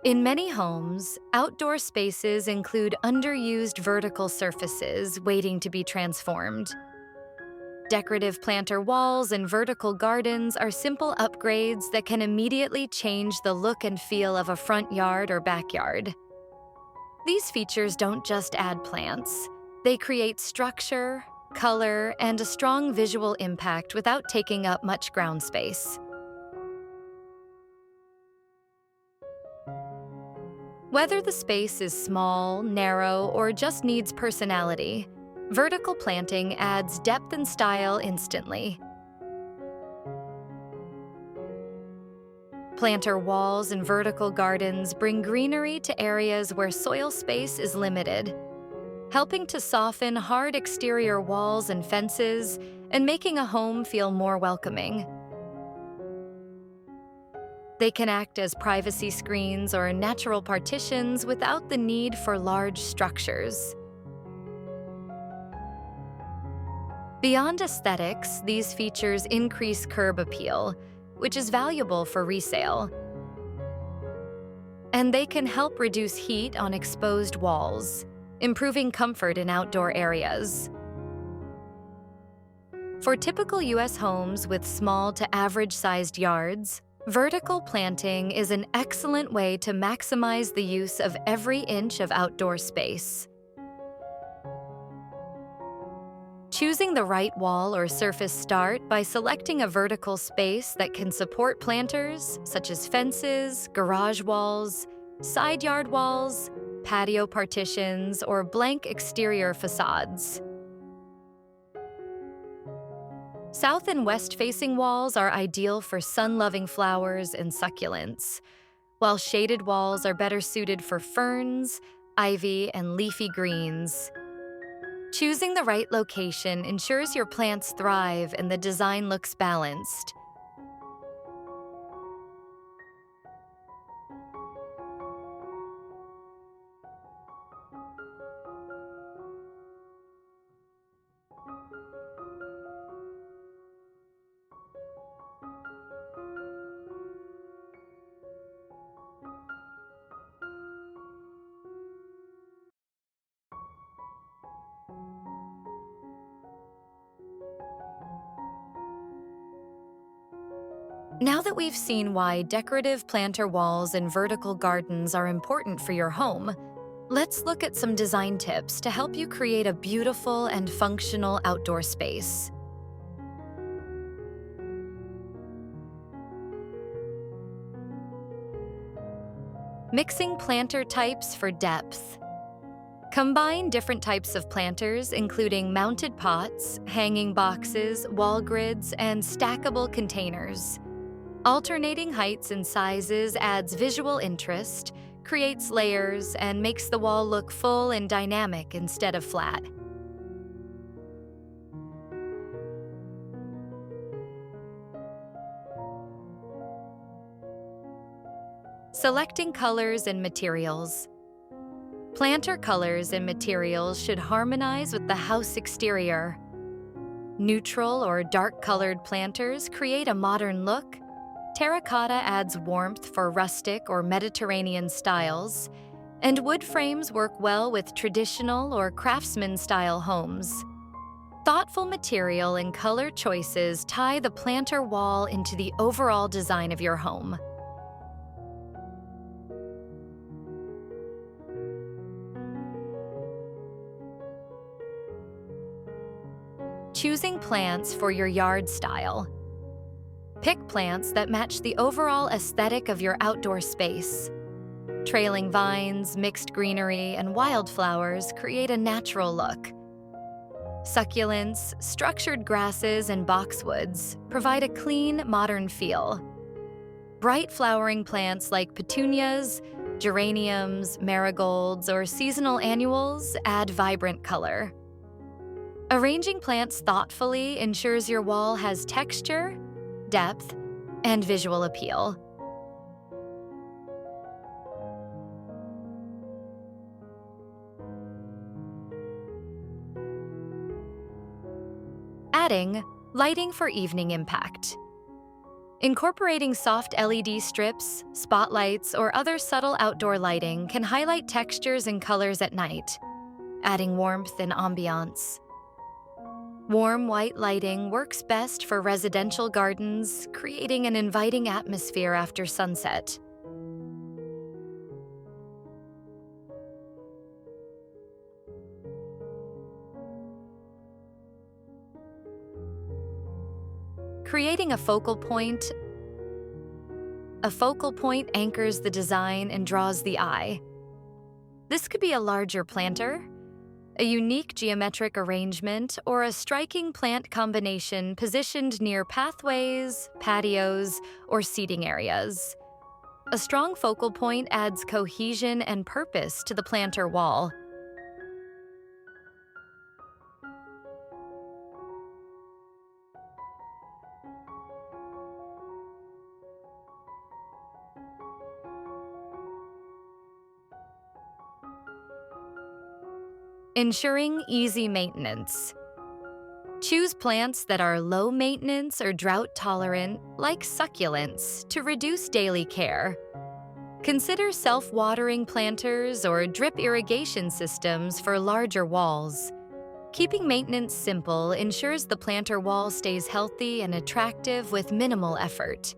In many homes, outdoor spaces include underused vertical surfaces waiting to be transformed. Decorative planter walls and vertical gardens are simple upgrades that can immediately change the look and feel of a front yard or backyard. These features don't just add plants, they create structure, color, and a strong visual impact without taking up much ground space. Whether the space is small, narrow, or just needs personality, vertical planting adds depth and style instantly. Planter walls and vertical gardens bring greenery to areas where soil space is limited, helping to soften hard exterior walls and fences and making a home feel more welcoming. They can act as privacy screens or natural partitions without the need for large structures. Beyond aesthetics, these features increase curb appeal, which is valuable for resale. And they can help reduce heat on exposed walls, improving comfort in outdoor areas. For typical U.S. homes with small to average-sized yards, vertical planting is an excellent way to maximize the use of every inch of outdoor space. Choosing the right wall or surface start by selecting a vertical space that can support planters, such as fences, garage walls, side yard walls, patio partitions, or blank exterior facades. South and west-facing walls are ideal for sun-loving flowers and succulents, while shaded walls are better suited for ferns, ivy, and leafy greens. Choosing the right location ensures your plants thrive and the design looks balanced. Now that we've seen why decorative planter walls and vertical gardens are important for your home, let's look at some design tips to help you create a beautiful and functional outdoor space. Mixing planter types for depth. Combine different types of planters, including mounted pots, hanging boxes, wall grids, and stackable containers. Alternating heights and sizes adds visual interest, creates layers, and makes the wall look full and dynamic instead of flat. Selecting colors and materials. Planter colors and materials should harmonize with the house exterior. Neutral or dark-colored planters create a modern look. Terracotta adds warmth for rustic or Mediterranean styles, and wood frames work well with traditional or craftsman-style homes. Thoughtful material and color choices tie the planter wall into the overall design of your home. Choosing plants for your yard style. Pick plants that match the overall aesthetic of your outdoor space. Trailing vines, mixed greenery, and wildflowers create a natural look. Succulents, structured grasses, and boxwoods provide a clean, modern feel. Bright flowering plants like petunias, geraniums, marigolds, or seasonal annuals add vibrant color. Arranging plants thoughtfully ensures your wall has texture, depth, and visual appeal. Adding lighting for evening impact. Incorporating soft LED strips, spotlights, or other subtle outdoor lighting can highlight textures and colors at night, adding warmth and ambiance. Warm white lighting works best for residential gardens, creating an inviting atmosphere after sunset. Creating a focal point anchors the design and draws the eye. This could be a larger planter, a unique geometric arrangement, or a striking plant combination positioned near pathways, patios, or seating areas. A strong focal point adds cohesion and purpose to the planter wall. Ensuring easy maintenance. Choose plants that are low maintenance or drought tolerant, like succulents, to reduce daily care. Consider self-watering planters or drip irrigation systems for larger walls. Keeping maintenance simple ensures the planter wall stays healthy and attractive with minimal effort.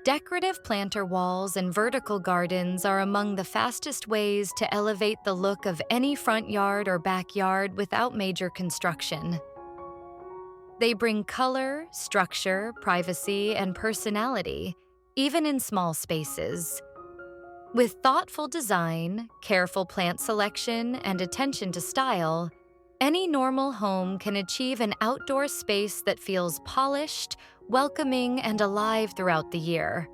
Decorative planter walls and vertical gardens are among the fastest ways to elevate the look of any front yard or backyard without major construction. They bring color, structure, privacy, and personality, even in small spaces. With thoughtful design, careful plant selection, and attention to style, any normal home can achieve an outdoor space that feels polished, welcoming, and alive throughout the year.